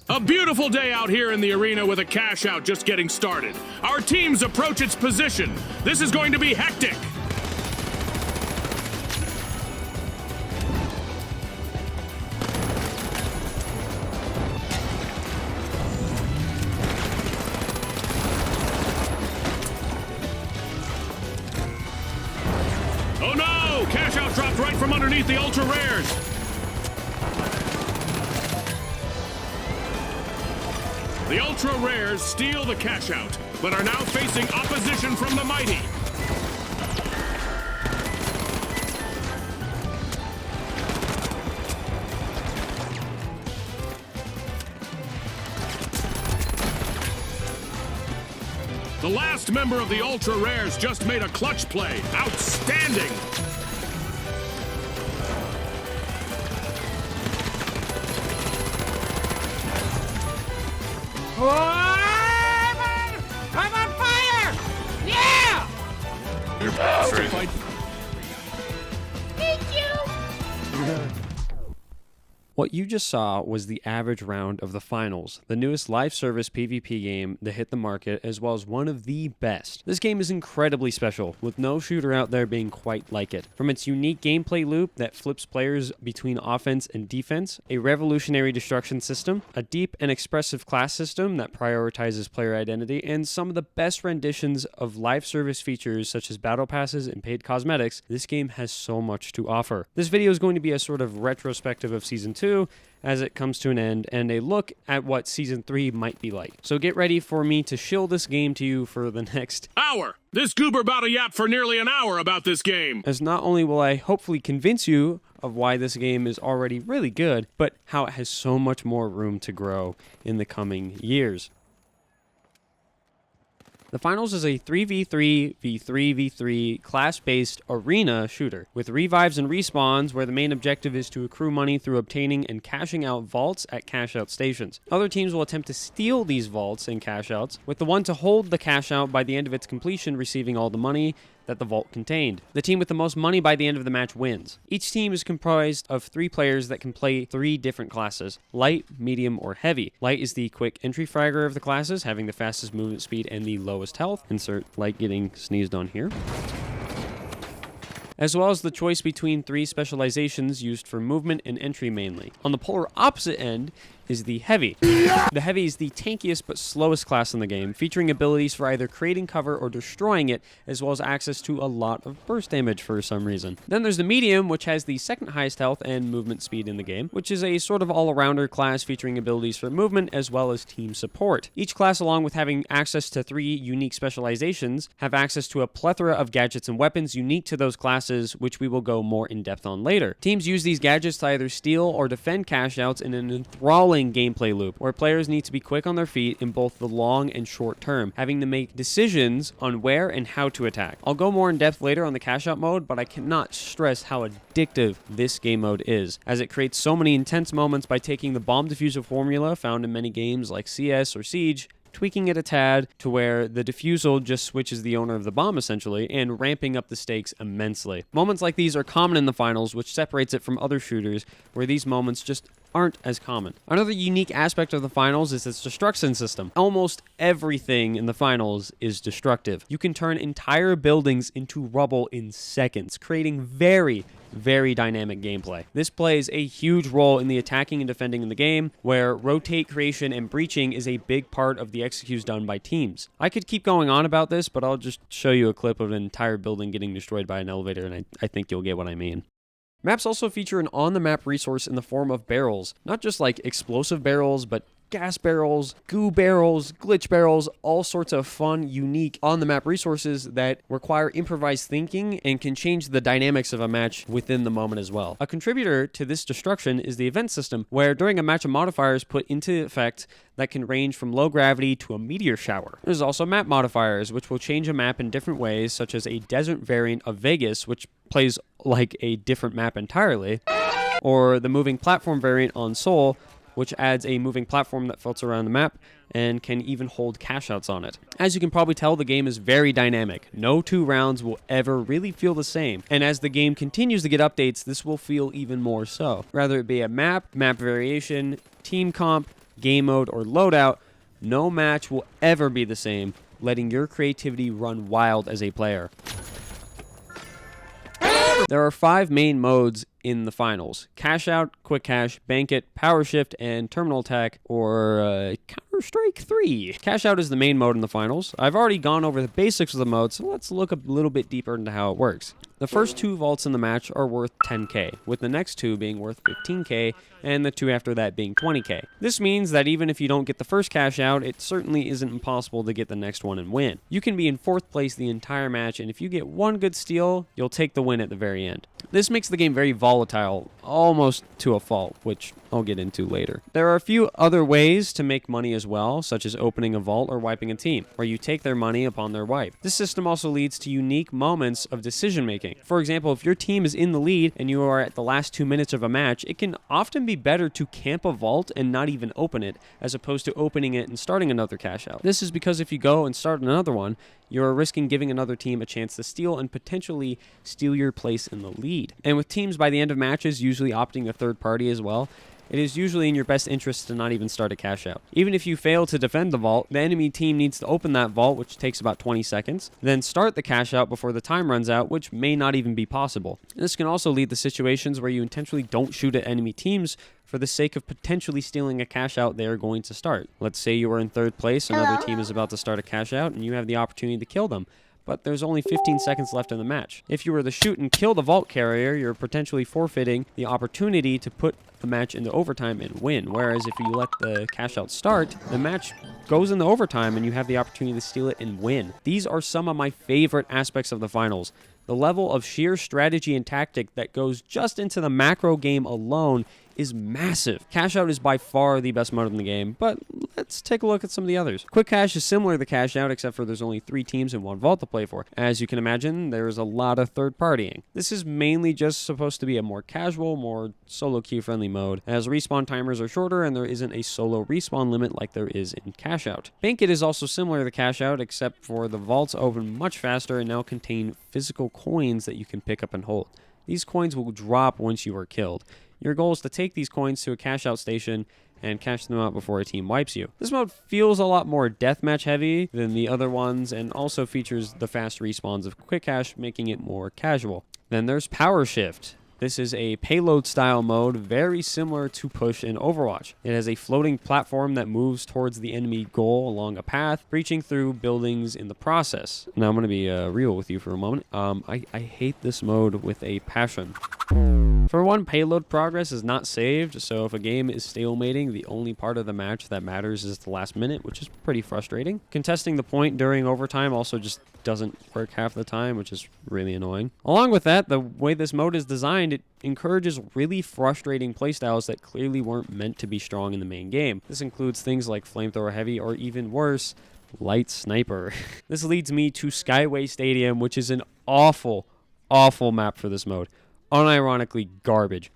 A beautiful day out here in the arena with a cash out just getting started. Our teams approach its position. This is going to be hectic. Oh no! Cash out dropped right from underneath the ultra rares. The ultra rares steal the cash out, but are now facing opposition from the mighty. The last member of the ultra rares just made a clutch play. Outstanding! I'm on fire! Yeah! You're perfect. Thank you! What you just saw was the average round of the finals, the newest live service PvP game that hit the market, as well as one of the best. This game is incredibly special, with no shooter out there being quite like it. From its unique gameplay loop that flips players between offense and defense, a revolutionary destruction system, a deep and expressive class system that prioritizes player identity, and some of the best renditions of live service features such as battle passes and paid cosmetics, this game has so much to offer. This video is going to be a sort of retrospective of Season 2, as it comes to an end, and a look at what Season 3 might be like. So get ready for me to shill this game to you for the next hour. This goober about to yap for nearly an hour about this game. As not only will I hopefully convince you of why this game is already really good, but how it has so much more room to grow in the coming years. The Finals is a 3v3 v3v3 class-based arena shooter with revives and respawns where the main objective is to accrue money through obtaining and cashing out vaults at cash-out stations. Other teams will attempt to steal these vaults and cash-outs, with the one to hold the cash-out by the end of its completion receiving all the money that the vault contained. The team with the most money by the end of the match wins. Each team is comprised of 3 players that can play 3 different classes: light, medium, or heavy. Light is the quick entry fragger of the classes, having the fastest movement speed and the lowest health. Insert light getting sneezed on here. As well as the choice between 3 specializations used for movement and entry mainly. On the polar opposite end is the heavy. The heavy is the tankiest but slowest class in the game, featuring abilities for either creating cover or destroying it, as well as access to a lot of burst damage for some reason. Then there's the medium, which has the second highest health and movement speed in the game, which is a sort of all-arounder class featuring abilities for movement as well as team support. Each class, along with having access to 3 unique specializations, have access to a plethora of gadgets and weapons unique to those classes, which we will go more in depth on later. Teams use these gadgets to either steal or defend cash outs in an enthralling gameplay loop, where players need to be quick on their feet in both the long and short term, having to make decisions on where and how to attack. I'll go more in depth later on the cash out mode, but I cannot stress how addictive this game mode is, as it creates so many intense moments by taking the bomb diffuser formula found in many games like CS or Siege, tweaking it a tad to where the defusal just switches the owner of the bomb essentially, and ramping up the stakes immensely. Moments like these are common in the finals, which separates it from other shooters where these moments just aren't as common. Another unique aspect of the finals is its destruction system. Almost everything in the finals is destructive. You can turn entire buildings into rubble in seconds, creating very dynamic gameplay. This plays a huge role in the attacking and defending in the game, where rotate creation and breaching is a big part of the executes done by teams. I could keep going on about this, but I'll just show you a clip of an entire building getting destroyed by an elevator, and I think you'll get what I mean. Maps also feature an on-the-map resource in the form of barrels. Not just like explosive barrels, but gas barrels, goo barrels, glitch barrels, all sorts of fun, unique on-the-map resources that require improvised thinking and can change the dynamics of a match within the moment as well. A contributor to this destruction is the event system, where during a match of modifiers put into effect that can range from low gravity to a meteor shower. There's also map modifiers, which will change a map in different ways, such as a desert variant of Vegas, which plays like a different map entirely, or the moving platform variant on Seoul, which adds a moving platform that floats around the map and can even hold cash outs on it. As you can probably tell, the game is very dynamic. No 2 rounds will ever really feel the same, and as the game continues to get updates, this will feel even more so. Whether it be a map variation, team comp, game mode, or loadout, no match will ever be the same, letting your creativity run wild as a player. There are 5 main modes in the finals: Cash Out, Quick Cash, Bank It, Power Shift, and Terminal Attack, or Counter-Strike 3. Cash Out is the main mode in the finals. I've already gone over the basics of the mode, so let's look a little bit deeper into how it works. The first 2 vaults in the match are worth 10k, with the next 2 being worth 15k, and the 2 after that being 20k. This means that even if you don't get the first cash out, it certainly isn't impossible to get the next one and win. You can be in 4th place the entire match, and if you get one good steal, you'll take the win at the very end. This makes the game very volatile, almost to a fault, which I'll get into later. There are a few other ways to make money as well, such as opening a vault or wiping a team, where you take their money upon their wipe. This system also leads to unique moments of decision making. For example, if your team is in the lead and you are at the last 2 minutes of a match, it can often be better to camp a vault and not even open it, as opposed to opening it and starting another cash out. This is because if you go and start another one, you're risking giving another team a chance to steal and potentially steal your place in the lead. And with teams by the end of matches usually opting a third party as well, it is usually in your best interest to not even start a cash out. Even if you fail to defend the vault, the enemy team needs to open that vault, which takes about 20 seconds, then start the cash out before the time runs out, which may not even be possible. This can also lead to situations where you intentionally don't shoot at enemy teams for the sake of potentially stealing a cash out they are going to start. Let's say you are in 3rd place, another team is about to start a cash out, and you have the opportunity to kill them, but there's only 15 seconds left in the match. If you were to shoot and kill the vault carrier, you're potentially forfeiting the opportunity to put the match into overtime and win. Whereas if you let the cash out start, the match goes into overtime and you have the opportunity to steal it and win. These are some of my favorite aspects of the finals. The level of sheer strategy and tactic that goes just into the macro game alone is massive. Cash Out is by far the best mode in the game, but let's take a look at some of the others. Quick Cash is similar to Cash Out, except for there's only 3 teams and 1 vault to play for. As you can imagine, there's a lot of third partying. This is mainly just supposed to be a more casual, more solo queue friendly mode, as respawn timers are shorter and there isn't a solo respawn limit like there is in Cash Out. Bank It is also similar to Cash Out, except for the vaults open much faster and now contain physical coins that you can pick up and hold. These coins will drop once you are killed. Your goal is to take these coins to a cash out station and cash them out before a team wipes you. This mode feels a lot more deathmatch heavy than the other ones and also features the fast respawns of Quick Cash, making it more casual. Then there's Power Shift. This is a payload style mode very similar to Push in Overwatch. It has a floating platform that moves towards the enemy goal along a path, breaching through buildings in the process. Now I'm going to be real with you for a moment. I hate this mode with a passion. For one, payload progress is not saved, so if a game is stalemating, the only part of the match that matters is the last minute, which is pretty frustrating. Contesting the point during overtime also just doesn't work half the time, which is really annoying. Along with that, the way this mode is designed, it encourages really frustrating playstyles that clearly weren't meant to be strong in the main game. This includes things like Flamethrower Heavy, or even worse, Light Sniper. This leads me to Skyway Stadium, which is an awful map for this mode. Unironically garbage.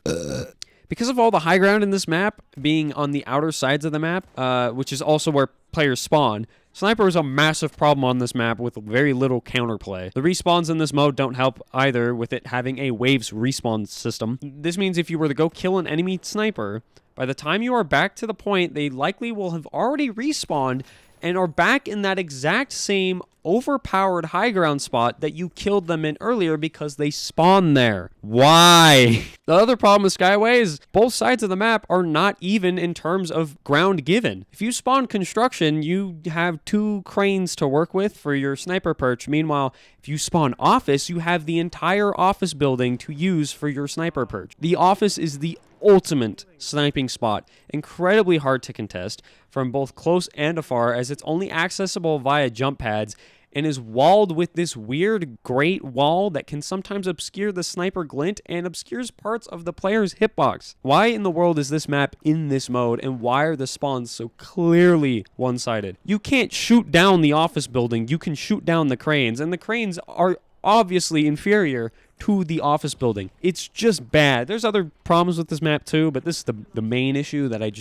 Because of all the high ground in this map being on the outer sides of the map, which is also where players spawn, Sniper is a massive problem on this map with very little counterplay. The respawns in this mode don't help either, with it having a waves respawn system. This means if you were to go kill an enemy sniper, by the time you are back to the point, they likely will have already respawned and are back in that exact same overpowered high ground spot that you killed them in earlier because they spawned there. Why? The other problem with Skyway is both sides of the map are not even in terms of ground given. If you spawn construction, you have 2 cranes to work with for your sniper perch. Meanwhile, if you spawn office, you have the entire office building to use for your sniper perch. The office is the ultimate sniping spot, incredibly hard to contest from both close and afar, as it's only accessible via jump pads and is walled with this weird great wall that can sometimes obscure the sniper glint and obscures parts of the player's hitbox. Why in the world is this map in this mode, and why are the spawns so clearly one-sided? You can't shoot down the office building, you can shoot down the cranes, and the cranes are obviously inferior to the office building. It's just bad. There's other problems with this map too, but this is the main issue that I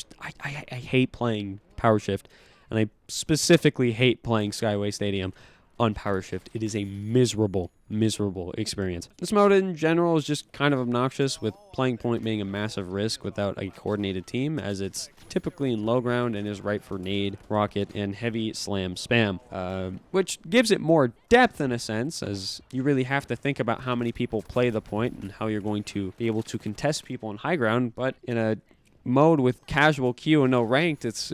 hate playing Power Shift, and I specifically hate playing Skyway Stadium. on power shift. It is a miserable experience. This mode in general is just kind of obnoxious, with playing point being a massive risk without a coordinated team, as it's typically in low ground and is ripe for nade, rocket, and heavy slam spam, which gives it more depth in a sense, as you really have to think about how many people play the point and how you're going to be able to contest people in high ground. But in a mode with casual queue and no ranked, it's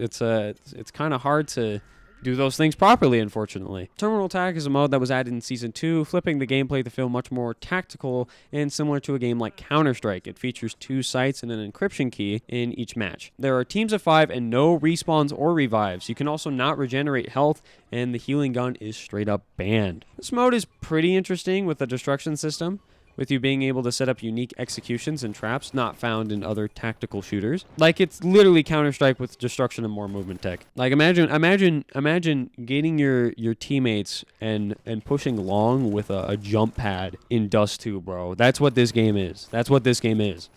kind of hard to do those things properly, unfortunately. Terminal attack is a mode that was added in Season 2, flipping the gameplay to feel much more tactical and similar to a game like Counter-Strike. It features 2 sites and an encryption key in each match. There are teams of 5 and no respawns or revives. You can also not regenerate health, and the healing gun is straight up banned. This mode is pretty interesting with the destruction system, with you being able to set up unique executions and traps not found in other tactical shooters. Like, it's literally Counter-Strike with destruction and more movement tech. Like, imagine getting your teammates and pushing long with a jump pad in Dust 2, bro. That's what this game is. That's what this game is.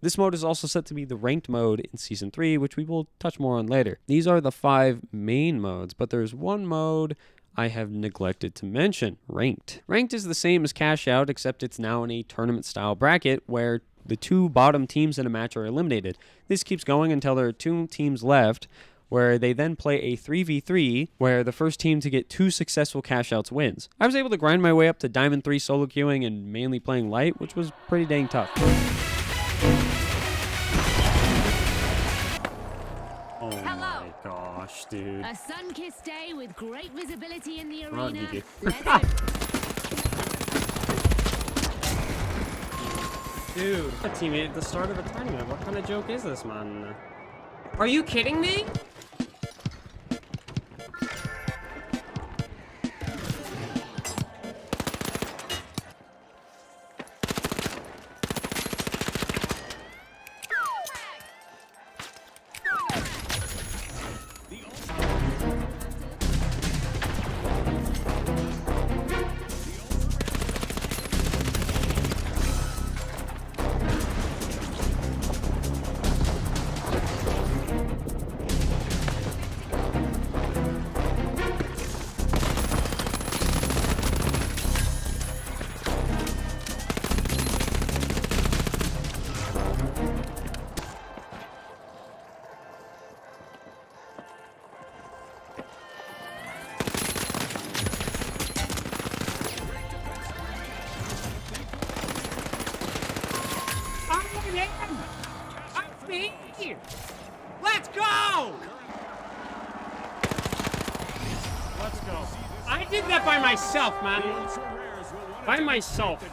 This mode is also set to be the ranked mode in Season 3, which we will touch more on later. These are the 5 main modes, but there's one mode I have neglected to mention: Ranked. Ranked is the same as Cash Out, except it's now in a tournament-style bracket where the 2 bottom teams in a match are eliminated. This keeps going until there are 2 teams left, where they then play a 3v3, where the first team to get 2 successful Cash Outs wins. I was able to grind my way up to Diamond 3 solo queuing and mainly playing light, which was pretty dang tough. Hello. Gosh, dude. A sun-kissed day with great visibility in the Run, arena. DJ. Dude, a teammate at the start of a tournament. What kind of joke is this, man? Are you kidding me? I'm me! Let's go! Let's go. I did that by myself, man. By myself.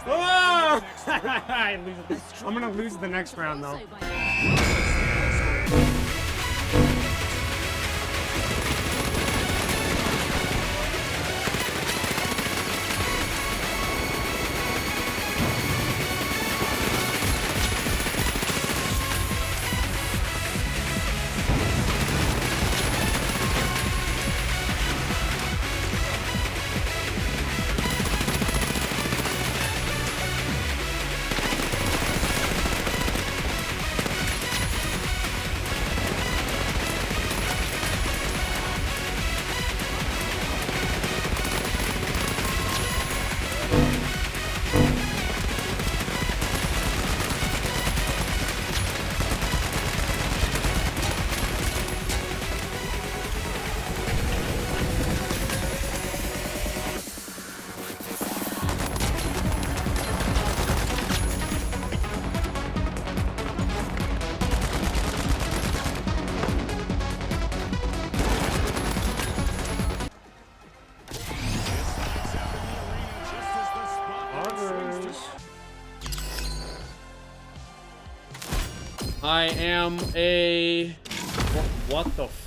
Oh! I'm gonna lose the next round, though. I am a... What the f...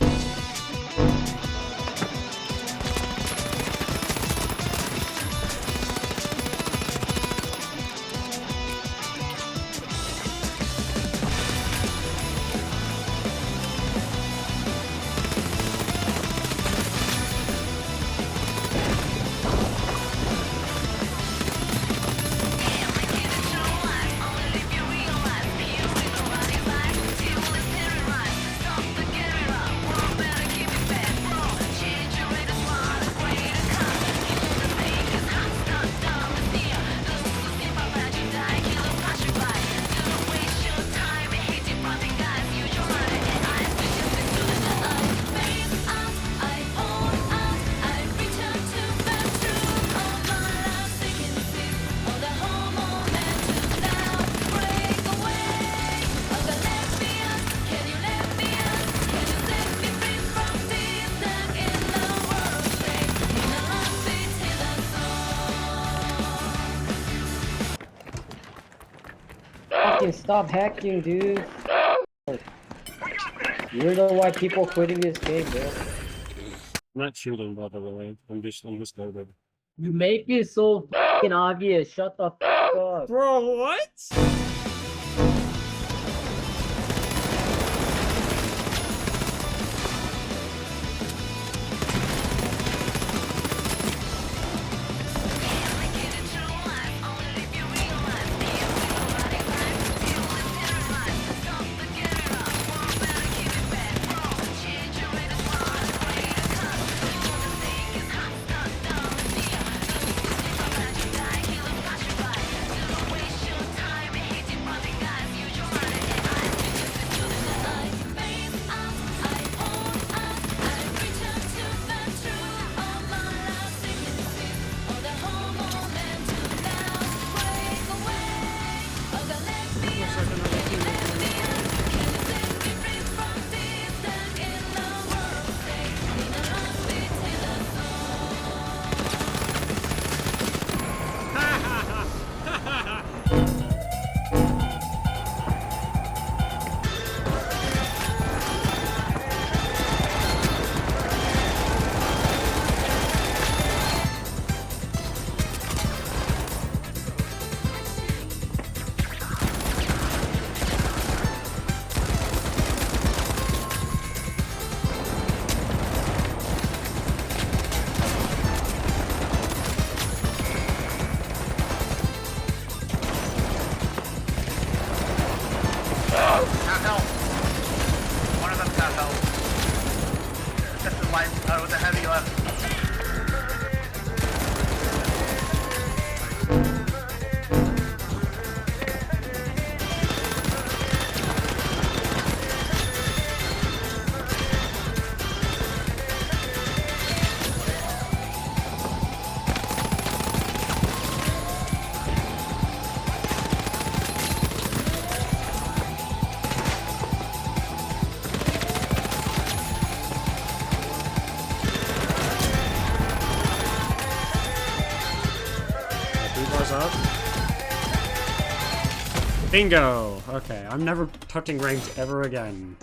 fucking stop hacking, dude. You're the why people quitting this game, bro. I'm not shooting, by the way. I'm just loaded. You make it so fucking obvious. Shut the fuck up. Bro, what? Up. Bingo! Okay, I'm never touching ranked ever again.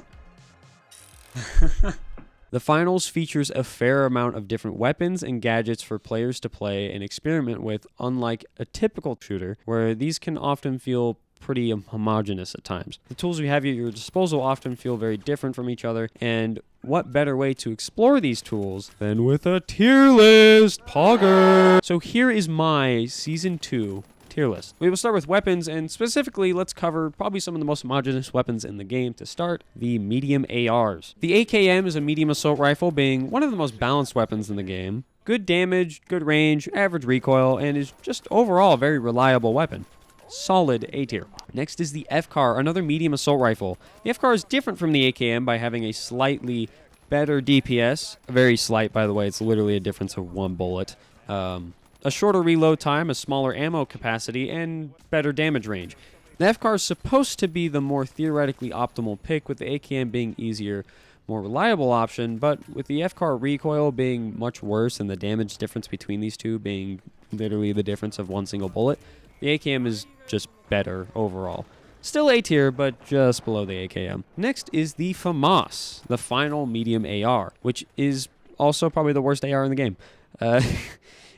The finals features a fair amount of different weapons and gadgets for players to play and experiment with, unlike a typical shooter, where these can often feel pretty homogenous at times. The tools we have at your disposal often feel very different from each other, and what better way to explore these tools than with a tier list, Pogger! So here is my Season 2 tier list. We will start with weapons, and specifically, let's cover probably some of the most homogeneous weapons in the game. To start, the medium ARs. The AKM is a medium assault rifle, being one of the most balanced weapons in the game. Good damage, good range, average recoil, and is just overall a very reliable weapon. Solid A tier. Next is the FCAR, another medium assault rifle. The FCAR is different from the AKM by having a slightly better DPS. Very slight, by the way. It's literally a difference of one bullet. A shorter reload time, a smaller ammo capacity, and better damage range. The FCAR is supposed to be the more theoretically optimal pick, with the AKM being easier, more reliable option, but with the FCAR recoil being much worse and the damage difference between these two being literally the difference of one single bullet, the AKM is just better overall. Still A tier, but just below the AKM. Next is the FAMAS, the final medium AR, which is also probably the worst AR in the game.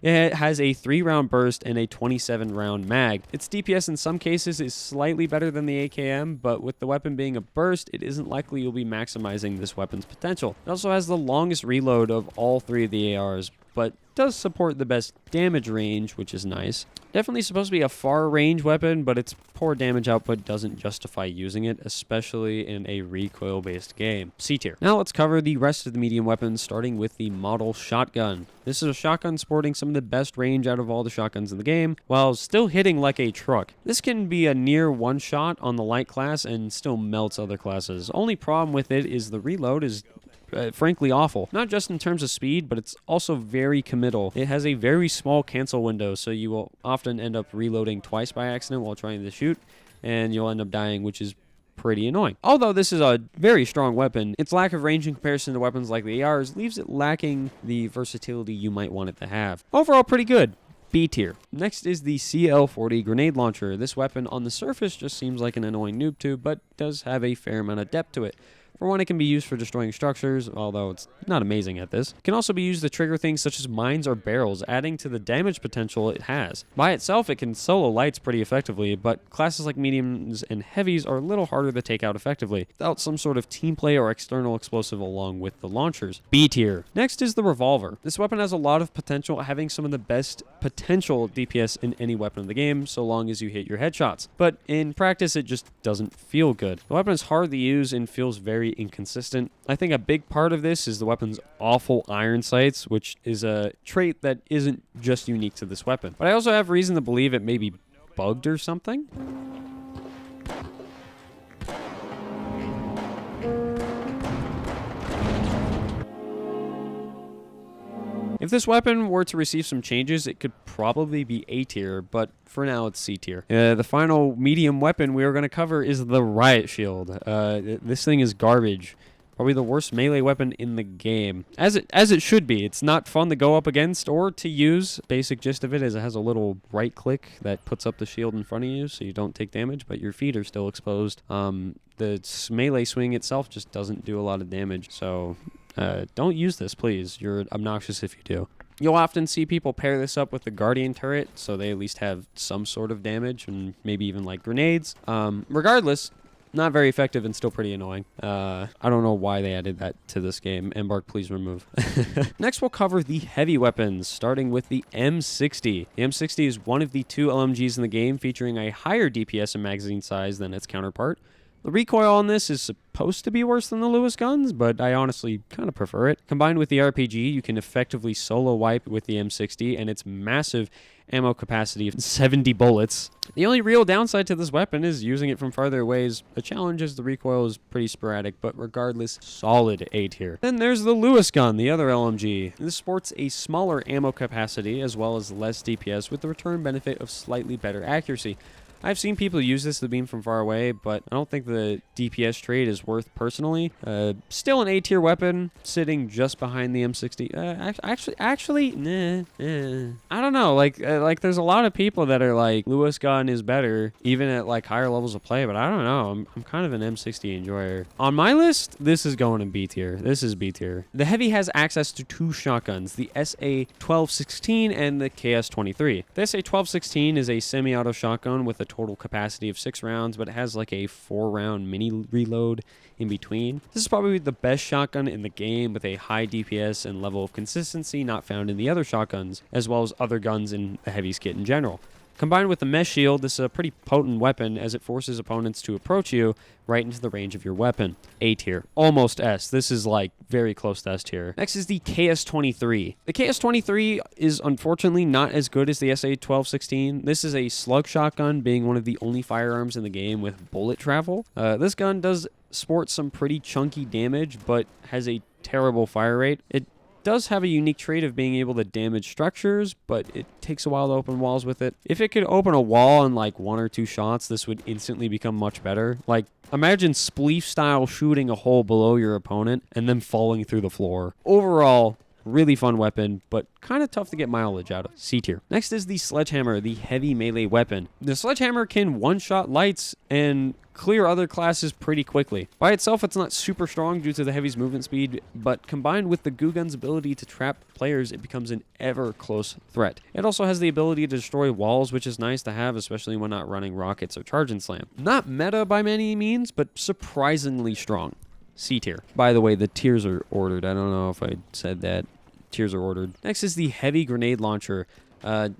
It has a 3-round burst and a 27-round mag. Its DPS in some cases is slightly better than the AKM, but with the weapon being a burst, it isn't likely you'll be maximizing this weapon's potential. It also has the longest reload of all 3 of the ARs, but does support the best damage range, which is nice. Definitely supposed to be a far range weapon, but its poor damage output doesn't justify using it, especially in a recoil-based game. C tier. Now let's cover the rest of the medium weapons, starting with the model shotgun. This is a shotgun sporting some of the best range out of all the shotguns in the game, while still hitting like a truck. This can be a near one-shot on the light class and still melts other classes. Only problem with it is the reload is frankly awful. Not just in terms of speed, but it's also very committal. It has a very small cancel window, so you will often end up reloading twice by accident while trying to shoot, and you'll end up dying, which is pretty annoying. Although this is a very strong weapon, its lack of range in comparison to weapons like the ARs leaves it lacking the versatility you might want it to have. Overall, pretty good. B tier. Next is the CL40 grenade launcher. This weapon on the surface just seems like an annoying noob tube, but does have a fair amount of depth to it. For one, it can be used for destroying structures, although it's not amazing at this. It can also be used to trigger things such as mines or barrels, adding to the damage potential it has. By itself, it can solo lights pretty effectively, but classes like mediums and heavies are a little harder to take out effectively, without some sort of team play or external explosive along with the launchers. B tier. Next is the revolver. This weapon has a lot of potential, having some of the best potential DPS in any weapon in the game, so long as you hit your headshots. But in practice, it just doesn't feel good. The weapon is hard to use and feels very inconsistent. I think a big part of this is the weapon's awful iron sights, which is a trait that isn't just unique to this weapon. But I also have reason to believe it may be bugged or something. If this weapon were to receive some changes, it could probably be A tier, but for now it's C tier. The final medium weapon we are going to cover is the Riot Shield. This thing is garbage. Probably the worst melee weapon in the game. As it should be. It's not fun to go up against or to use. Basic gist of it is it has a little right click that puts up the shield in front of you so you don't take damage, but your feet are still exposed. The melee swing itself just doesn't do a lot of damage, so don't use this, please. You're obnoxious if you do. You'll often see people pair this up with the Guardian turret, so they at least have some sort of damage, and maybe even like grenades. Regardless, not very effective and still pretty annoying. I don't know why they added that to this game. Embark, please remove. Next, we'll cover the heavy weapons, starting with the M60. The M60 is one of the 2 LMGs in the game, featuring a higher DPS and magazine size than its counterpart. The recoil on this is supposed to be worse than the Lewis guns, but I honestly kind of prefer it. Combined with the RPG, you can effectively solo wipe with the M60 and its massive ammo capacity of 70 bullets. The only real downside to this weapon is using it from farther away is a challenge, as the recoil is pretty sporadic, but regardless, solid A tier. Then there's the Lewis gun, the other LMG. This sports a smaller ammo capacity as well as less DPS with the return benefit of slightly better accuracy. I've seen people use this to beam from far away, but I don't think the DPS trade is worth personally. Still an A tier weapon, sitting just behind the M60. Actually, nah. I don't know. Like there's a lot of people that are like, Lewis gun is better, even at like higher levels of play. But I don't know. I'm kind of an M60 enjoyer. On my list, this is going in B tier. This is B tier. The heavy has access to 2 shotguns, the SA-1216 and the KS-23. The SA-1216 is a semi-auto shotgun with a total capacity of 6 rounds, but it has like a 4-round mini reload in between. This is probably the best shotgun in the game, with a high DPS and level of consistency not found in the other shotguns, as well as other guns in the heavy kit in general. Combined with the mesh shield, this is a pretty potent weapon as it forces opponents to approach you right into the range of your weapon. A tier. Almost S. This is like very close to S tier. Next is the KS-23. The KS-23 is unfortunately not as good as the SA-1216. This is a slug shotgun, being one of the only firearms in the game with bullet travel. This gun does sport some pretty chunky damage, but has a terrible fire rate. It does have a unique trait of being able to damage structures, but it takes a while to open walls with it. If it could open a wall in like 1 or 2 shots, this would instantly become much better. Like, imagine Spleef style shooting a hole below your opponent and then falling through the floor. Overall, really fun weapon, but kind of tough to get mileage out of. C tier. Next is the Sledgehammer, the heavy melee weapon. The Sledgehammer can one-shot lights and clear other classes pretty quickly. By itself, it's not super strong due to the heavy's movement speed, but combined with the Goo Gun's ability to trap players, it becomes an ever-close threat. It also has the ability to destroy walls, which is nice to have, especially when not running rockets or charge and slam. Not meta by many means, but surprisingly strong. C tier. By the way, the tiers are ordered. I don't know if I said that. Tiers are ordered. Next is the heavy grenade launcher.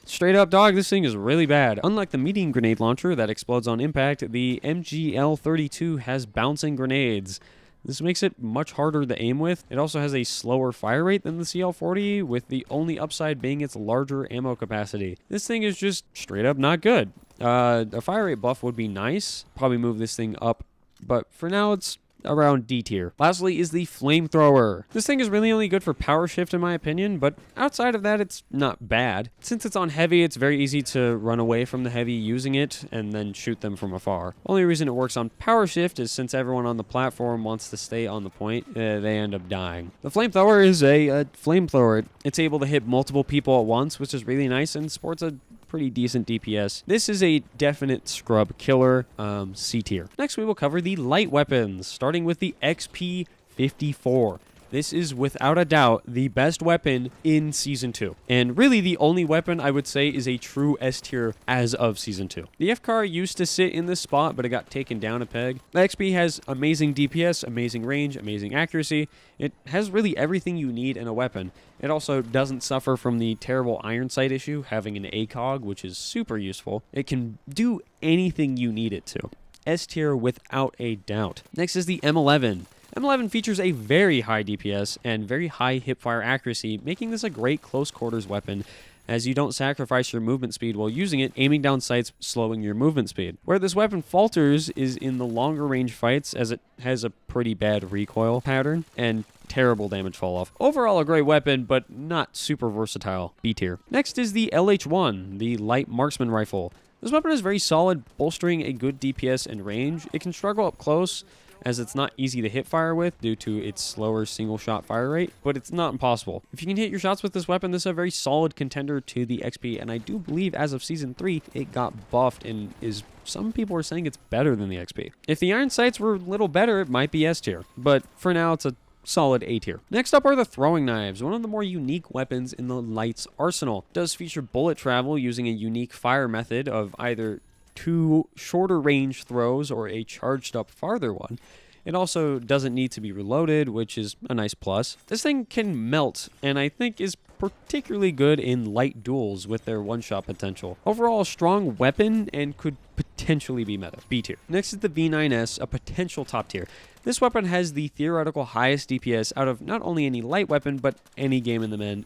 Straight up, dog, this thing is really bad. Unlike the medium grenade launcher that explodes on impact, the MGL-32 has bouncing grenades. This makes it much harder to aim with. It also has a slower fire rate than the CL-40, with the only upside being its larger ammo capacity. This thing is just straight up not good. A fire rate buff would be nice. Probably move this thing up, but for now it's around D tier. Lastly is the flamethrower. This thing is really only good for power shift in my opinion, but outside of that it's not bad. Since it's on heavy, it's very easy to run away from the heavy using it and then shoot them from afar. Only reason it works on power shift is since everyone on the platform wants to stay on the point, they end up dying. The flamethrower is a flamethrower. It's able to hit multiple people at once, which is really nice and sports a pretty decent DPS. This is a definite scrub killer, C tier. Next we will cover the light weapons, starting with the XP54. This is without a doubt the best weapon in Season 2. And really the only weapon I would say is a true S tier as of Season 2. The F-Car used to sit in this spot, but it got taken down a peg. The XP has amazing DPS, amazing range, amazing accuracy. It has really everything you need in a weapon. It also doesn't suffer from the terrible iron sight issue, having an ACOG, which is super useful. It can do anything you need it to. S tier without a doubt. Next is the M11. M11 features a very high DPS and very high hipfire accuracy, making this a great close quarters weapon as you don't sacrifice your movement speed while using it, aiming down sights, slowing your movement speed. Where this weapon falters is in the longer range fights, as it has a pretty bad recoil pattern and terrible damage fall off. Overall a great weapon, but not super versatile. B tier. Next is the LH1, the light marksman rifle. This weapon is very solid, bolstering a good DPS and range. It can struggle up close, as it's not easy to hit fire with due to its slower single shot fire rate, but it's not impossible. If you can hit your shots with this weapon, this is a very solid contender to the XP, and I do believe as of Season 3, it got buffed and is, some people are saying it's better than the XP. If the iron sights were a little better, it might be S tier, but for now it's a solid A tier. Next up are the throwing knives, one of the more unique weapons in the Light's arsenal. It does feature bullet travel using a unique fire method of either 2 shorter range throws or a charged up farther one. It also doesn't need to be reloaded, which is a nice plus. This thing can melt, and I think is particularly good in light duels with their one-shot potential. Overall, a strong weapon and could potentially be meta. B tier. Next is the V9S, a potential top tier. This weapon has the theoretical highest DPS out of not only any light weapon, but any game in the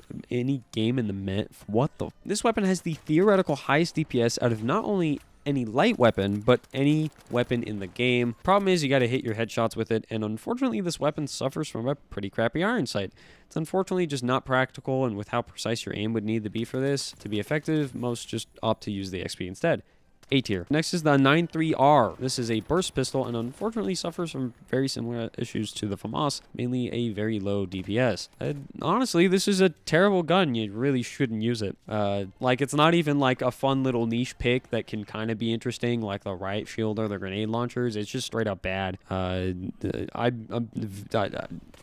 This weapon has the theoretical highest DPS out of not only any light weapon, but any weapon in the game. Problem is you gotta hit your headshots with it, and unfortunately this weapon suffers from a pretty crappy iron sight. It's unfortunately just not practical, and with how precise your aim would need to be for this to be effective, most just opt to use the XP instead. A tier. Next is the 93R. This is a burst pistol and unfortunately suffers from very similar issues to the FAMAS, mainly a very low DPS. Honestly, this is a terrible gun. You really shouldn't use it. Like, it's not even like a fun little niche pick that can kind of be interesting, like the riot shield or the grenade launchers. It's just straight up bad.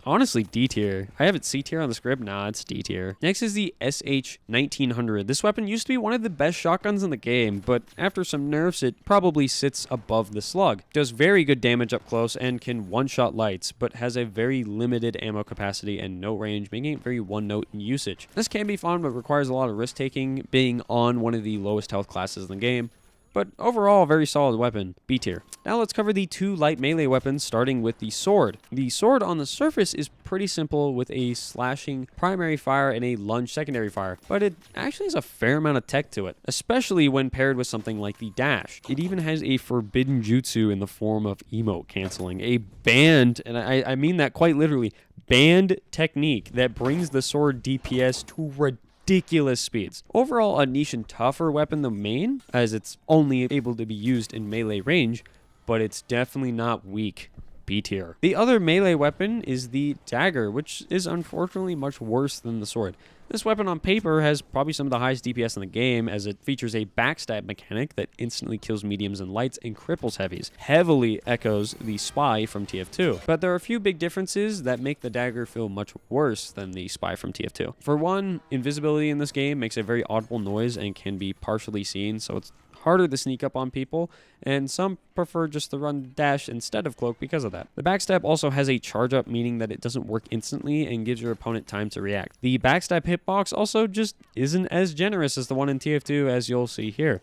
Honestly, D tier. I have it C tier on the script. Nah, it's D tier. Next is the SH-1900. This weapon used to be one of the best shotguns in the game, but after some nerfs, it probably sits above the slug. Does very good damage up close and can one-shot lights, but has a very limited ammo capacity and no range, making it very one-note in usage. This can be fun, but requires a lot of risk-taking, being on one of the lowest health classes in the game. But overall, a very solid weapon. B tier. Now let's cover the 2 light melee weapons, starting with the sword. The sword on the surface is pretty simple with a slashing primary fire and a lunge secondary fire, but it actually has a fair amount of tech to it, especially when paired with something like the dash. It even has a forbidden jutsu in the form of emote canceling, a banned, and I mean that quite literally, banned technique that brings the sword DPS to ridiculous speeds. Overall, a niche and tougher weapon than main, as it's only able to be used in melee range, but it's definitely not weak. B tier. The other melee weapon is the dagger, which is unfortunately much worse than the sword. This weapon on paper has probably some of the highest DPS in the game, as it features a backstab mechanic that instantly kills mediums and lights and cripples heavies. Heavily echoes the Spy from TF2. But there are a few big differences that make the dagger feel much worse than the Spy from TF2. For one, invisibility in this game makes a very audible noise and can be partially seen, so it's harder to sneak up on people, and some prefer just to run dash instead of cloak because of that. The backstab also has a charge up, meaning that it doesn't work instantly and gives your opponent time to react. The backstab hitbox also just isn't as generous as the one in TF2, as you'll see here.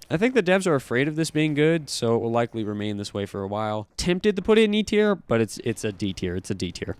I think the devs are afraid of this being good, so it will likely remain this way for a while. Tempted to put it in E tier, but it's a D tier. It's a D tier.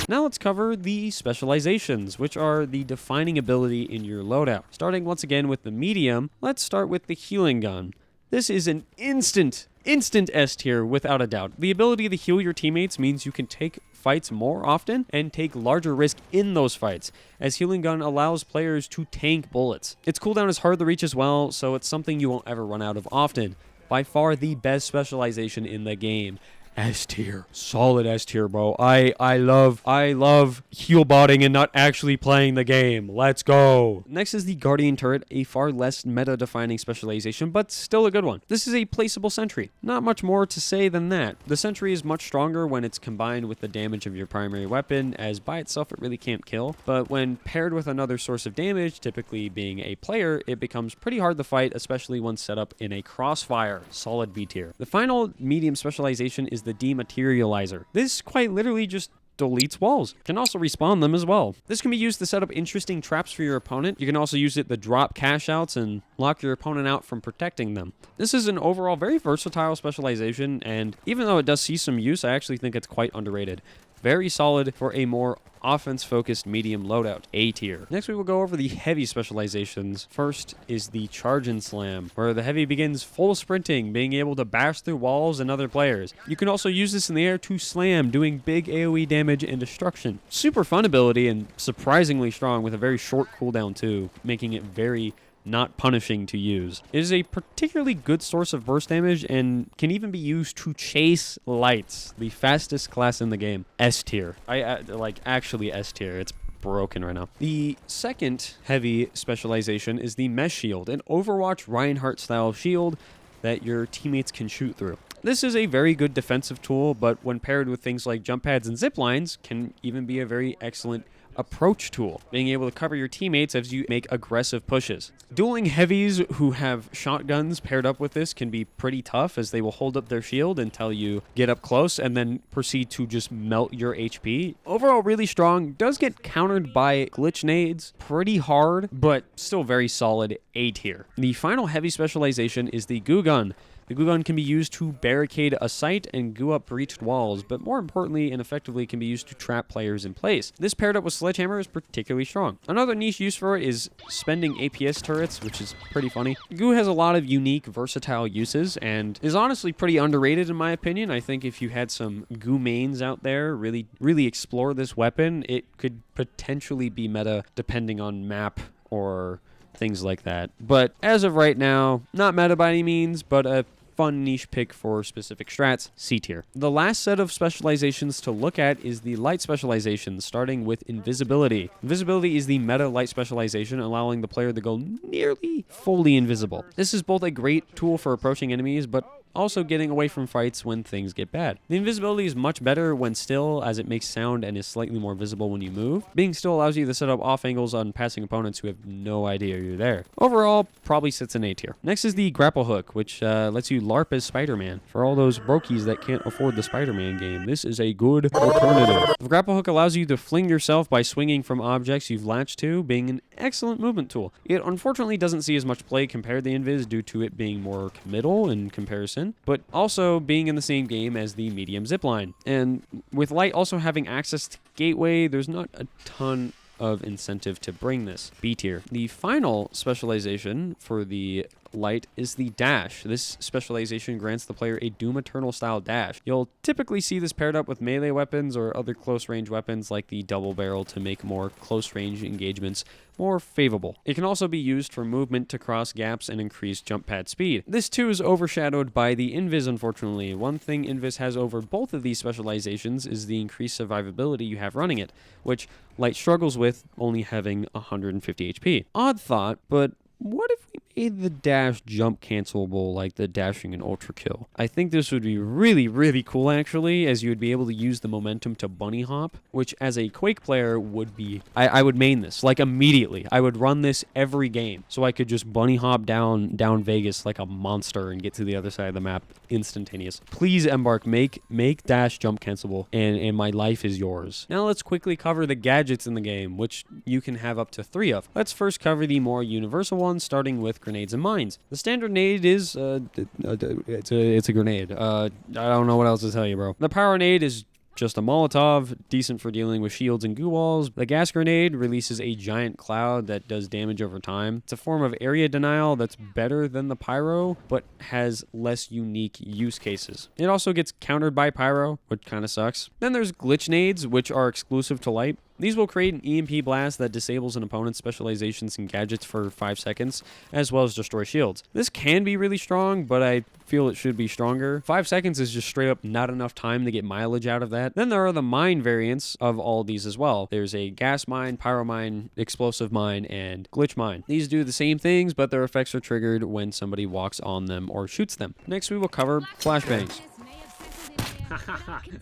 Now let's cover the specializations, which are the defining ability in your loadout. Starting once again with the medium, let's start with the healing gun. This is an instant S tier without a doubt. The ability to heal your teammates means you can take fights more often and take larger risk in those fights, as healing gun allows players to tank bullets. Its cooldown is hard to reach as well, so it's something you won't ever run out of often. By far the best specialization in the game. S tier. Solid S tier, bro. I love heal botting and not actually playing the game. Let's go. Next is the Guardian Turret, a far less meta-defining specialization, but still a good one. This is a placeable sentry. Not much more to say than that. The sentry is much stronger when it's combined with the damage of your primary weapon, as by itself it really can't kill, but when paired with another source of damage, typically being a player, it becomes pretty hard to fight, especially when set up in a crossfire. Solid B tier. The final medium specialization is the Dematerializer. This quite literally just deletes walls. Can also respawn them as well. This can be used to set up interesting traps for your opponent. You can also use it to drop cash outs and lock your opponent out from protecting them. This is an overall very versatile specialization, and even though it does see some use, I actually think it's quite underrated. Very solid for a more offense-focused medium loadout, A tier. Next, we will go over the heavy specializations. First is the Charge and Slam, where the heavy begins full sprinting, being able to bash through walls and other players. You can also use this in the air to slam, doing big AoE damage and destruction. Super fun ability and surprisingly strong with a very short cooldown too, making it very not punishing to use. It is a particularly good source of burst damage and can even be used to chase lights, the fastest class in the game. S tier. Actually S tier. It's broken right now. The second heavy specialization is the Mesh Shield, an Overwatch Reinhardt style shield that your teammates can shoot through. This is a very good defensive tool, but when paired with things like jump pads and zip lines, can even be a very excellent approach tool, being able to cover your teammates as you make aggressive pushes. Dueling heavies who have shotguns paired up with this can be pretty tough, as they will hold up their shield until you get up close and then proceed to just melt your HP. Overall really strong, does get countered by glitch nades pretty hard, but still very solid A tier. The final heavy specialization is the Goo Gun. The glue gun can be used to barricade a site and goo up breached walls, but more importantly and effectively can be used to trap players in place. This paired up with Sledgehammer is particularly strong. Another niche use for it is spending APS turrets, which is pretty funny. Goo has a lot of unique, versatile uses and is honestly pretty underrated in my opinion. I think if you had some goo mains out there really explore this weapon, it could potentially be meta depending on map or things like that. But as of right now, not meta by any means, but a fun niche pick for specific strats, C tier. The last set of specializations to look at is the light specialization, starting with invisibility. Invisibility is the meta light specialization, allowing the player to go nearly fully invisible. This is both a great tool for approaching enemies, but also getting away from fights when things get bad. The invisibility is much better when still, as it makes sound and is slightly more visible when you move. Being still allows you to set up off angles on passing opponents who have no idea you're there. Overall, probably sits in A tier. Next is the grapple hook, which lets you LARP as Spider-Man. For all those brokies that can't afford the Spider-Man game, this is a good alternative. The grapple hook allows you to fling yourself by swinging from objects you've latched to, being an excellent movement tool. It unfortunately doesn't see as much play compared to the invis due to it being more committal in comparison, but also being in the same game as the medium zipline. And with light also having access to gateway, there's not a ton of incentive to bring this. B tier. The final specialization for the light is the dash. This specialization grants the player a Doom Eternal style dash. You'll typically see this paired up with melee weapons or other close range weapons like the double barrel to make more close range engagements more favorable. It can also be used for movement to cross gaps and increase jump pad speed. This too is overshadowed by the invis, unfortunately. One thing invis has over both of these specializations is the increased survivability you have running it, which light struggles with, only having 150 HP. Odd thought, but what if we made the dash jump cancelable like the dashing in Ultra Kill? I think this would be really cool actually, as you would be able to use the momentum to bunny hop, which as a Quake player would be, I would main this, like immediately. I would run this every game, so I could just bunny hop down Vegas like a monster and get to the other side of the map instantaneous. Please Embark, make dash jump cancelable, and my life is yours. Now let's quickly cover the gadgets in the game, which you can have up to 3 of. Let's first cover the more universal ones, starting with grenades and mines. The standard nade is it's a grenade. I don't know what else to tell you, bro. The power nade is just a Molotov, decent for dealing with shields and goo walls. The gas grenade releases a giant cloud that does damage over time. It's a form of area denial that's better than the pyro, but has less unique use cases. It also gets countered by pyro, which kind of sucks. Then there's glitch nades, which are exclusive to light. These will create an EMP blast that disables an opponent's specializations and gadgets for 5 seconds, as well as destroy shields. This can be really strong, but I feel it should be stronger. 5 seconds is just straight up not enough time to get mileage out of that. Then there are the mine variants of all these as well. There's a gas mine, pyro mine, explosive mine, and glitch mine. These do the same things, but their effects are triggered when somebody walks on them or shoots them. Next, we will cover flashbangs.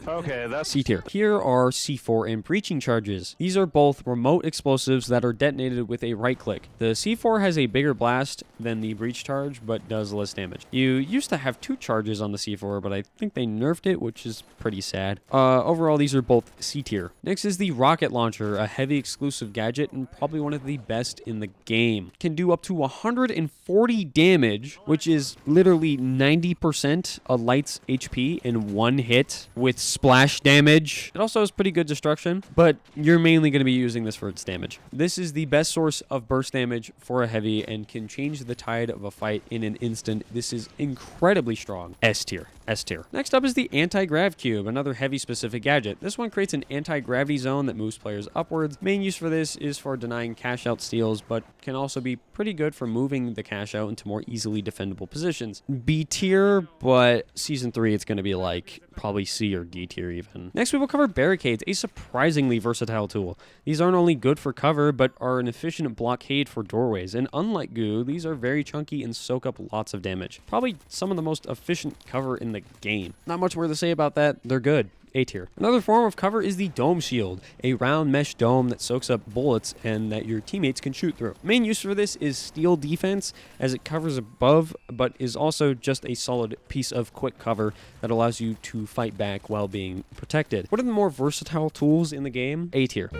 Okay, that's C tier. Here are C4 and breaching charges. These are both remote explosives that are detonated with a right click. The C4 has a bigger blast than the breach charge, but does less damage. You used to have 2 charges on the C4, but I think they nerfed it, which is pretty sad. Overall, these are both C tier. Next is the rocket launcher, a heavy exclusive gadget and probably one of the best in the game. Can do up to 140 damage, which is literally 90% a light's HP in one hit with splash damage. It also has pretty good destruction, but you're mainly going to be using this for its damage. This is the best source of burst damage for a heavy and can change the tide of a fight in an instant. This is incredibly strong. S tier. S tier. Next up is the anti-grav cube, another heavy specific gadget. This one creates an anti-gravity zone that moves players upwards. Main use for this is for denying cash out steals, but can also be pretty good for moving the cash out into more easily defendable positions. B tier, but season 3 it's going to be like probably C or D tier even. Next we will cover barricades, a surprisingly versatile tool. These aren't only good for cover, but are an efficient blockade for doorways, and unlike goo, these are very chunky and soak up lots of damage. Probably some of the most efficient cover in the game. Not much more to say about that, they're good. A tier. Another form of cover is the dome shield, a round mesh dome that soaks up bullets and that your teammates can shoot through. Main use for this is steal defense, as it covers above, but is also just a solid piece of quick cover that allows you to fight back while being protected. What are the more versatile tools in the game? A tier.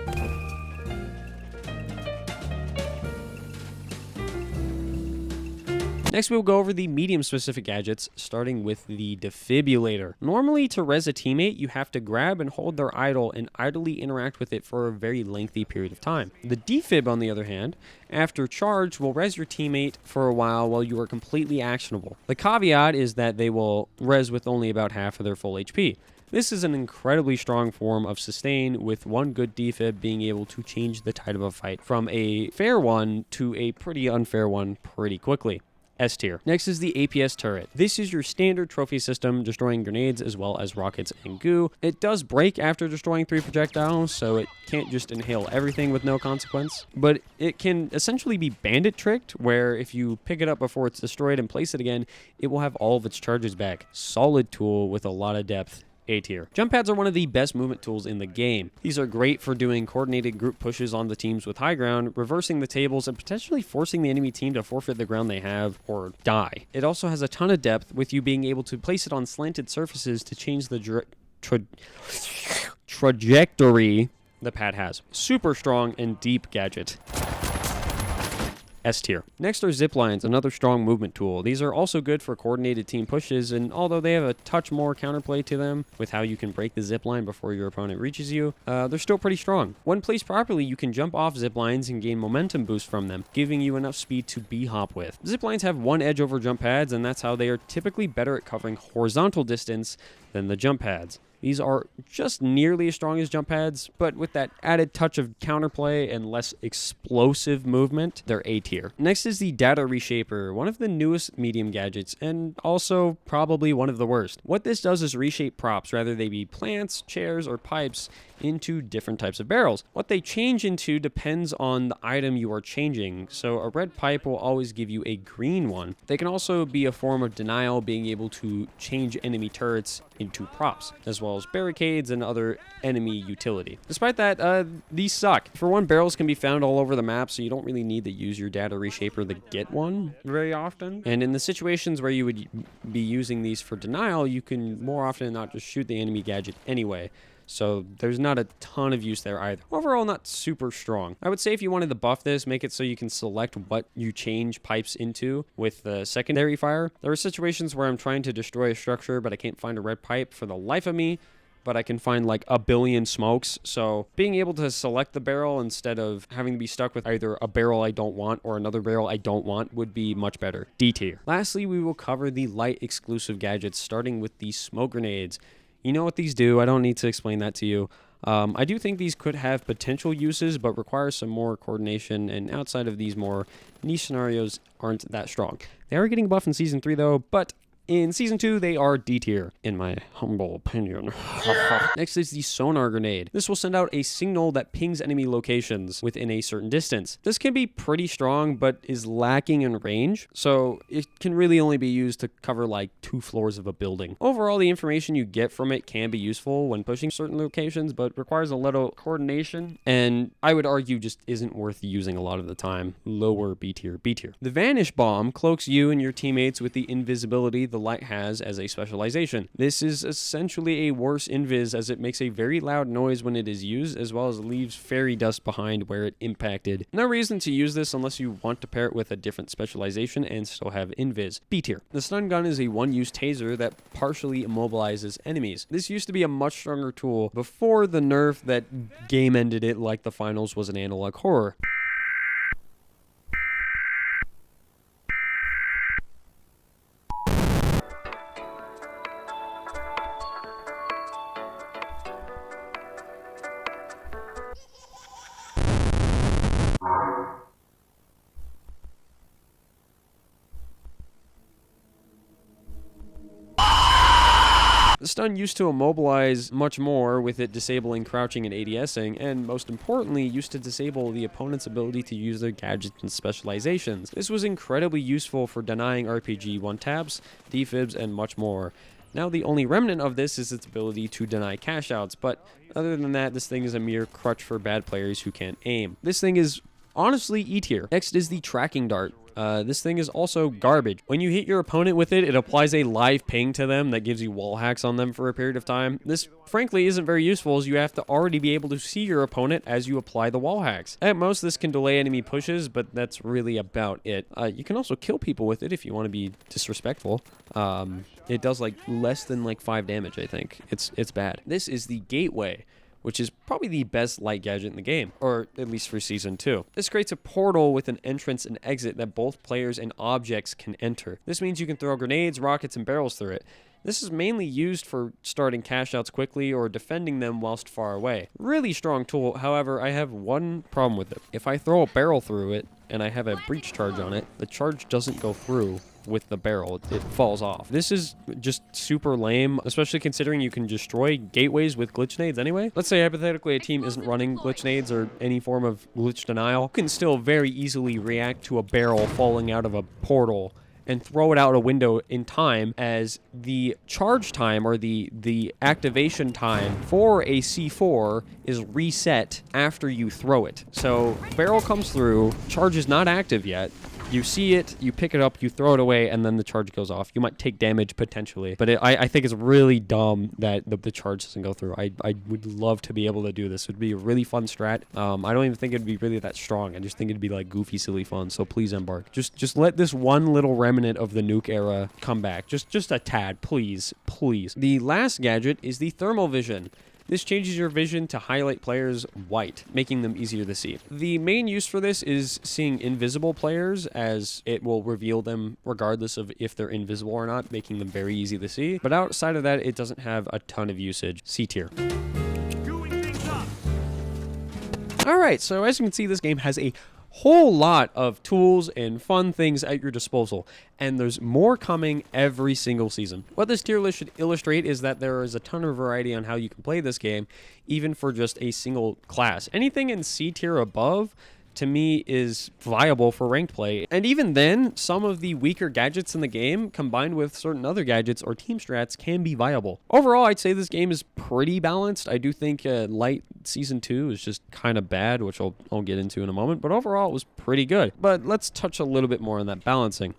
Next, we'll go over the medium-specific gadgets, starting with the defibrillator. Normally, to res a teammate, you have to grab and hold their idol and idly interact with it for a very lengthy period of time. The defib, on the other hand, after charge, will res your teammate for a while you are completely actionable. The caveat is that they will res with only about half of their full HP. This is an incredibly strong form of sustain, with one good defib being able to change the tide of a fight from a fair one to a pretty unfair one pretty quickly. S tier. Next is the APS turret. This is your standard trophy system, destroying grenades as well as rockets and goo. It does break after destroying 3 projectiles, so it can't just inhale everything with no consequence. But it can essentially be bandit tricked, where if you pick it up before it's destroyed and place it again, it will have all of its charges back. Solid tool with a lot of depth. A tier. Jump pads are one of the best movement tools in the game. These are great for doing coordinated group pushes on the teams with high ground, reversing the tables, and potentially forcing the enemy team to forfeit the ground they have or die. It also has a ton of depth, with you being able to place it on slanted surfaces to change the trajectory the pad has. Super strong and deep gadget. S tier. Next are zip lines, another strong movement tool. These are also good for coordinated team pushes, and although they have a touch more counterplay to them with how you can break the zip line before your opponent reaches you, they're still pretty strong. When placed properly, you can jump off zip lines and gain momentum boost from them, giving you enough speed to b-hop with. Zip lines have one edge over jump pads, and that's how they are typically better at covering horizontal distance than the jump pads. These are just nearly as strong as jump pads, but with that added touch of counterplay and less explosive movement, they're A tier. Next is the data reshaper, one of the newest medium gadgets, and also probably one of the worst. What this does is reshape props, whether they be plants, chairs, or pipes, into different types of barrels. What they change into depends on the item you are changing, so a red pipe will always give you a green one. They can also be a form of denial, being able to change enemy turrets into props, as well as barricades and other enemy utility. Despite that, these suck. For one, barrels can be found all over the map, so you don't really need to use your data reshaper to get one very often. And in the situations where you would be using these for denial, you can more often than not just shoot the enemy gadget anyway. So there's not a ton of use there either. Overall, not super strong. I would say if you wanted to buff this, make it so you can select what you change pipes into with the secondary fire. There are situations where I'm trying to destroy a structure, but I can't find a red pipe for the life of me. but I can find like a billion smokes. So being able to select the barrel instead of having to be stuck with either a barrel I don't want or another barrel I don't want would be much better. D tier. Lastly, we will cover the light exclusive gadgets, starting with the smoke grenades. You know what these do. I don't need to explain that to you. I do think these could have potential uses, but require some more coordination, and outside of these more niche scenarios aren't that strong. They are getting buff in Season 3 though, but in Season 2, they are D tier, in my humble opinion. Next is the sonar grenade. This will send out a signal that pings enemy locations within a certain distance. This can be pretty strong, but is lacking in range, so it can really only be used to cover like 2 floors of a building. Overall, the information you get from it can be useful when pushing certain locations, but requires a little coordination, and I would argue just isn't worth using a lot of the time. Lower B tier, B tier. The Vanish Bomb cloaks you and your teammates with the invisibility the light has as a specialization. This is essentially a worse invis as it makes a very loud noise when it is used, as well as leaves fairy dust behind where it impacted. No reason to use this unless you want to pair it with a different specialization and still have invis. B tier. The stun gun is a one-use taser that partially immobilizes enemies. This used to be a much stronger tool before the nerf that game ended it like the finals was an analog horror. The stun used to immobilize much more, with it disabling crouching and ADSing, and most importantly, used to disable the opponent's ability to use their gadgets and specializations. This was incredibly useful for denying RPG one-taps, defibs, and much more. Now the only remnant of this is its ability to deny cash outs, but other than that, this thing is a mere crutch for bad players who can't aim. This thing is honestly E tier. Next is the tracking dart. This thing is also garbage. When you hit your opponent with it, it applies a live ping to them that gives you wall hacks on them for a period of time. This, frankly, isn't very useful, as you have to already be able to see your opponent as you apply the wall hacks. At most, this can delay enemy pushes, but that's really about it. You can also kill people with it if you want to be disrespectful. It does like less than like 5 damage, I think. It's bad. This is the gateway, which is probably the best light gadget in the game, or at least for Season 2. This creates a portal with an entrance and exit that both players and objects can enter. This means you can throw grenades, rockets, and barrels through it. This is mainly used for starting cash outs quickly or defending them whilst far away. Really strong tool, however, I have one problem with it. If I throw a barrel through it and I have a breach charge on it, the charge doesn't go through with the barrel. It falls off. This is just super lame, especially considering you can destroy gateways with glitch nades anyway. Let's say hypothetically a team isn't running glitch nades or any form of glitch denial. You can still very easily react to a barrel falling out of a portal and throw it out a window in time, as the charge time or the activation time for a C4 is reset after you throw it. So barrel comes through, charge is not active yet. You see it, you pick it up, you throw it away, and then the charge goes off. You might take damage potentially, but I think it's really dumb that the charge doesn't go through. I would love to be able to do this. It would be a really fun strat. I don't even think it'd be really that strong. I just think it'd be like goofy, silly fun. So please, Embark. Just let this one little remnant of the nuke era come back. Just a tad, please, please. The last gadget is the thermal vision. This changes your vision to highlight players white, making them easier to see. The main use for this is seeing invisible players, as it will reveal them regardless of if they're invisible or not, making them very easy to see. But outside of that, it doesn't have a ton of usage. C tier. Alright, so as you can see, this game has a whole lot of tools and fun things at your disposal, and there's more coming every single season. What this tier list should illustrate is that there is a ton of variety on how you can play this game, even for just a single class. Anything in C tier above, to me, is viable for ranked play. And even then, some of the weaker gadgets in the game, combined with certain other gadgets or team strats, can be viable. Overall, I'd say this game is pretty balanced. I do think Light Season 2 is just kind of bad, which I'll get into in a moment, but overall it was pretty good. But let's touch a little bit more on that balancing.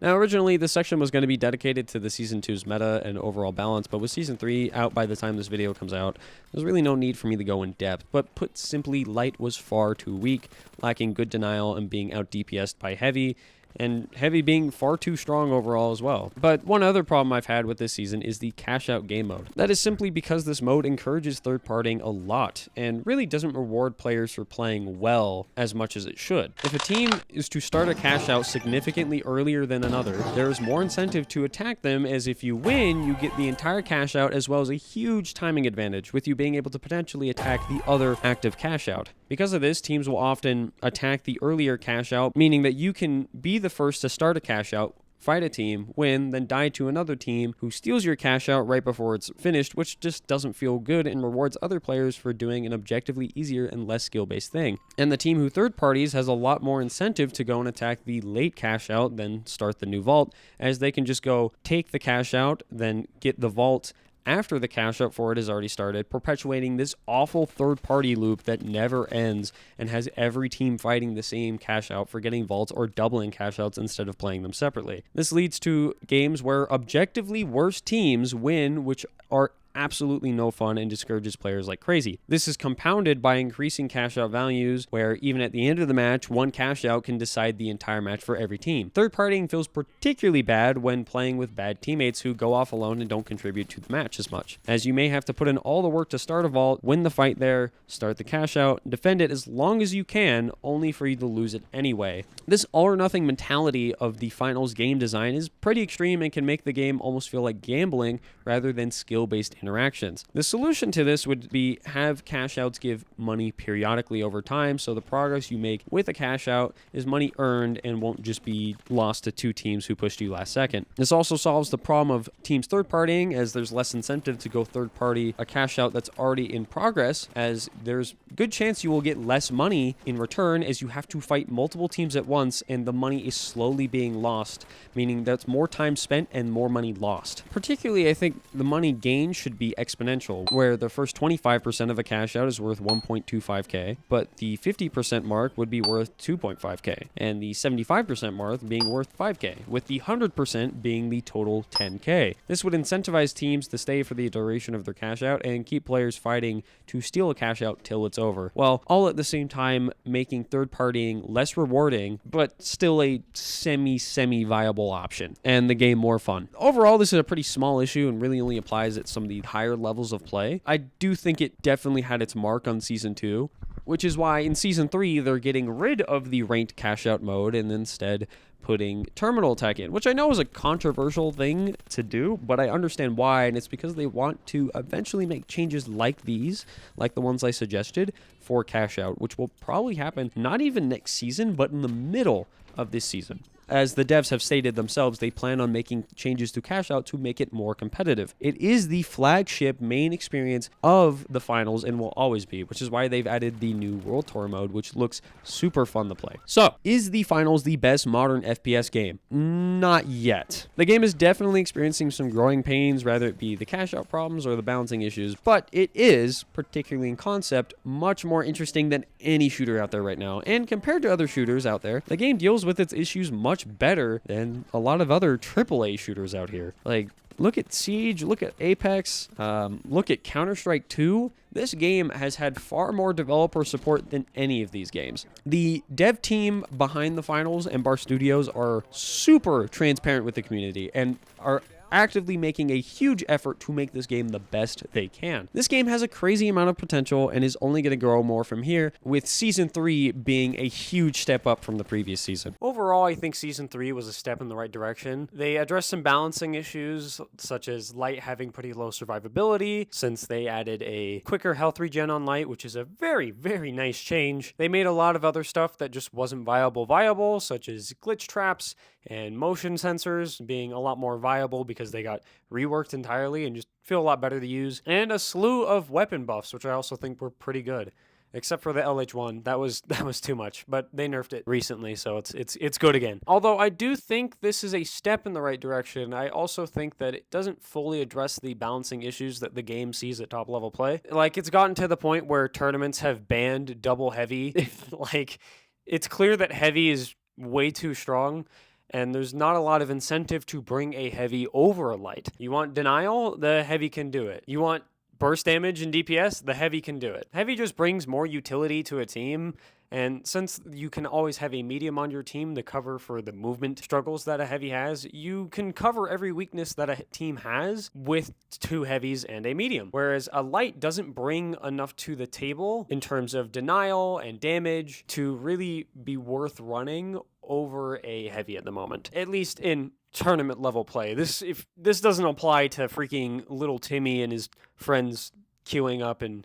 Now, originally, this section was going to be dedicated to the Season 2's meta and overall balance, but with Season 3 out by the time this video comes out, there's really no need for me to go in depth. But put simply, Light was far too weak, lacking good denial and being out DPS'd by Heavy, and heavy being far too strong overall as well. But one other problem I've had with this season is the cash out game mode. That is simply because this mode encourages third partying a lot and really doesn't reward players for playing well as much as it should. If a team is to start a cash out significantly earlier than another, there is more incentive to attack them, as if you win, you get the entire cash out as well as a huge timing advantage, with you being able to potentially attack the other active cash out. Because of this, teams will often attack the earlier cash out, meaning that you can be the first to start a cash out, fight a team, win, then die to another team who steals your cash out right before it's finished, which just doesn't feel good and rewards other players for doing an objectively easier and less skill-based thing. And the team who third parties has a lot more incentive to go and attack the late cash out than start the new vault, as they can just go take the cash out, then get the vault after the cash out for it has already started, perpetuating this awful third-party loop that never ends and has every team fighting the same cash out for getting vaults or doubling cash outs instead of playing them separately. This leads to games where objectively worse teams win, which are absolutely no fun and discourages players like crazy. This is compounded by increasing cash out values, where even at the end of the match, one cash out can decide the entire match for every team. Third partying feels particularly bad when playing with bad teammates who go off alone and don't contribute to the match as much, as you may have to put in all the work to start a vault, win the fight there, start the cash out, defend it as long as you can, only for you to lose it anyway. This all or nothing mentality of the finals game design is pretty extreme and can make the game almost feel like gambling rather than skill-based interactions. The solution to this would be have cash outs give money periodically over time, so the progress you make with a cash out is money earned and won't just be lost to two teams who pushed you last second. This also solves the problem of teams third partying, as there's less incentive to go third party a cash out that's already in progress, as there's good chance you will get less money in return, as you have to fight multiple teams at once and the money is slowly being lost, meaning that's more time spent and more money lost. Particularly, I think the money gained should be exponential, where the first 25% of a cash out is worth 1.25k, but the 50% mark would be worth 2.5k, and the 75% mark being worth 5k, with the 100% being the total 10k. This would incentivize teams to stay for the duration of their cash out and keep players fighting to steal a cash out till it's over, while all at the same time making third partying less rewarding, but still a semi-viable option, and the game more fun. Overall, this is a pretty small issue and really only applies at some of the higher levels of play. I do think it definitely had its mark on Season 2, which is why in Season 3 they're getting rid of the ranked cash out mode and instead putting terminal attack in, which I know is a controversial thing to do, but I understand why, and it's because they want to eventually make changes like these, like the ones I suggested, for cash out, which will probably happen not even next season, but in the middle of this season. As the devs have stated themselves, they plan on making changes to cash out to make it more competitive. It is the flagship main experience of the finals and will always be, which is why they've added the new World Tour mode, which looks super fun to play. So, is the finals the best modern FPS game? Not yet. The game is definitely experiencing some growing pains, whether it be the cash out problems or the balancing issues, but it is, particularly in concept, much more interesting than any shooter out there right now. And compared to other shooters out there, the game deals with its issues much better than a lot of other AAA shooters out here. Like, look at Siege, look at Apex, look at Counter-Strike 2. This game has had far more developer support than any of these games. The dev team behind the finals and Bar Studios are super transparent with the community and are actively making a huge effort to make this game the best they can. This game has a crazy amount of potential and is only going to grow more from here, with Season 3 being a huge step up from the previous season. Overall, I think Season 3 was a step in the right direction. They addressed some balancing issues, such as Light having pretty low survivability, since they added a quicker health regen on Light, which is a very, very nice change. They made a lot of other stuff that just wasn't viable, such as glitch traps and motion sensors being a lot more viable because they got reworked entirely and just feel a lot better to use, and a slew of weapon buffs, which I also think were pretty good. Except for the LH1, that was too much, but they nerfed it recently, so it's good again. Although I do think this is a step in the right direction, I also think that it doesn't fully address the balancing issues that the game sees at top level play. Like, it's gotten to the point where tournaments have banned double heavy. Like, it's clear that heavy is way too strong, and there's not a lot of incentive to bring a heavy over a light. You want denial? The heavy can do it. You want burst damage and DPS, the heavy can do it. Heavy just brings more utility to a team, and since you can always have a medium on your team to cover for the movement struggles that a heavy has, you can cover every weakness that a team has with 2 heavies and a medium. Whereas a light doesn't bring enough to the table in terms of denial and damage to really be worth running over a heavy at the moment. At least in tournament level play. This doesn't apply to freaking little Timmy and his friends queuing up in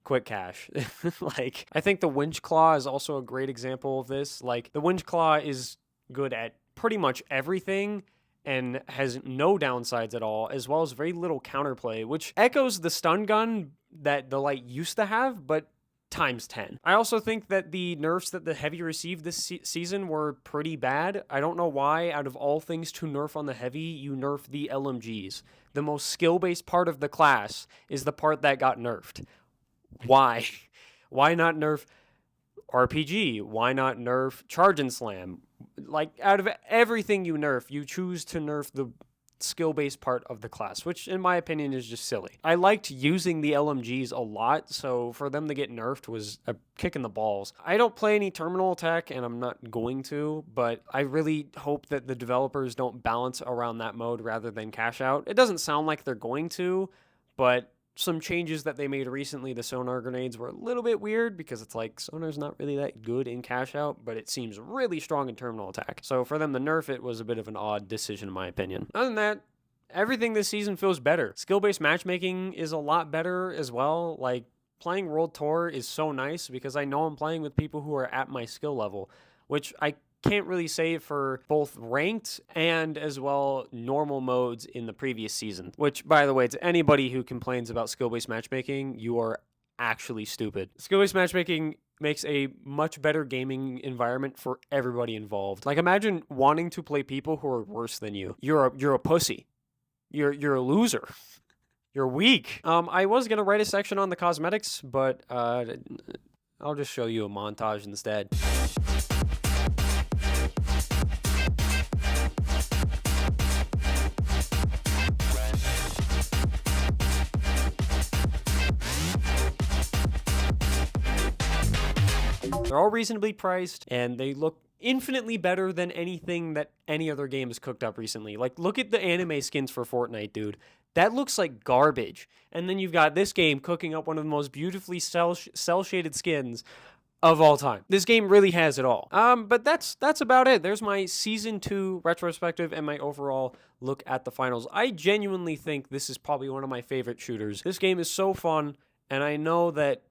quick cash. Like, I think the Winch Claw is also a great example of this. Like, the Winch Claw is good at pretty much everything and has no downsides at all, as well as very little counterplay, which echoes the stun gun that the light used to have, but times 10. I also think that the nerfs that the heavy received this season were pretty bad. I don't know why, out of all things to nerf on the heavy, you nerf the LMGs. The most skill-based part of the class is the part that got nerfed. Why? Why not nerf RPG? Why not nerf Charge and Slam? Like, out of everything you nerf, you choose to nerf the skill-based part of the class, which in my opinion is just silly. I liked using the LMGs a lot, so for them to get nerfed was a kick in the balls. I don't play any terminal attack, and I'm not going to, but I really hope that the developers don't balance around that mode rather than cash out. It doesn't sound like they're going to, but some changes that they made recently, the sonar grenades, were a little bit weird because it's like sonar's not really that good in cash out, but it seems really strong in terminal attack. So for them to nerf it was a bit of an odd decision in my opinion. Other than that, everything this season feels better. Skill-based matchmaking is a lot better as well. Like, playing World Tour is so nice because I know I'm playing with people who are at my skill level, which I can't really say for both ranked and as well normal modes in the previous season. Which, by the way, to anybody who complains about skill-based matchmaking, you are actually stupid. Skill-based matchmaking makes a much better gaming environment for everybody involved. Like, imagine wanting to play people who are worse than you. You're a pussy. You're a loser. You're weak. I was gonna write a section on the cosmetics, but I'll just show you a montage instead. They're all reasonably priced, and they look infinitely better than anything that any other game has cooked up recently. Like, look at the anime skins for Fortnite, dude. That looks like garbage. And then you've got this game cooking up one of the most beautifully cel-shaded skins of all time. This game really has it all. But that's about it. There's my Season 2 retrospective and my overall look at the finals. I genuinely think this is probably one of my favorite shooters. This game is so fun, and I know that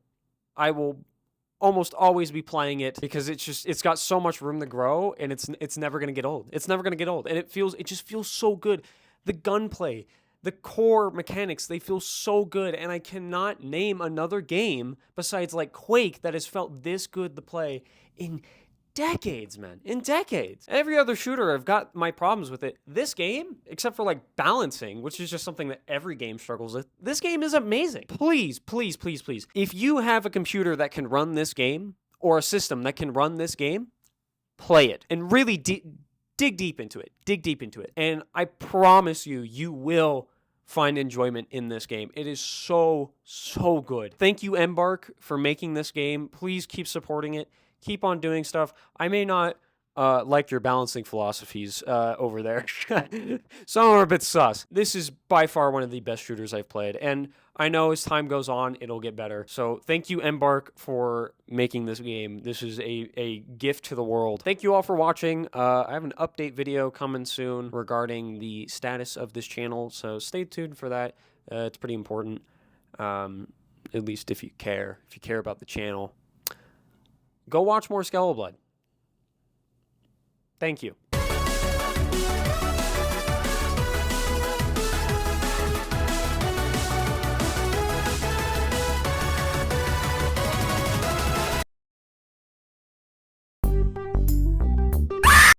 I will almost always be playing it because it's got so much room to grow, and it's never gonna get old. It's never gonna get old, and it just feels so good. The gunplay, the core mechanics, they feel so good, and I cannot name another game besides like Quake that has felt this good to play in decades, man. In decades. Every other shooter, I've got my problems with it. This game, except for like balancing, which is just something that every game struggles with, this game is amazing. Please, please, please, please. If you have a computer that can run this game, or a system that can run this game, play it. And really dig deep into it. Dig deep into it. And I promise you, you will find enjoyment in this game. It is so, so good. Thank you, Embark, for making this game. Please keep supporting it. Keep on doing stuff. I may not like your balancing philosophies over there. Some are a bit sus. This is by far one of the best shooters I've played, and I know as time goes on, it'll get better. So thank you, Embark, for making this game. This is a gift to the world. Thank you all for watching. I have an update video coming soon regarding the status of this channel, so stay tuned for that. It's pretty important, at least if you care about the channel. Go watch more Skeleblood. Thank you.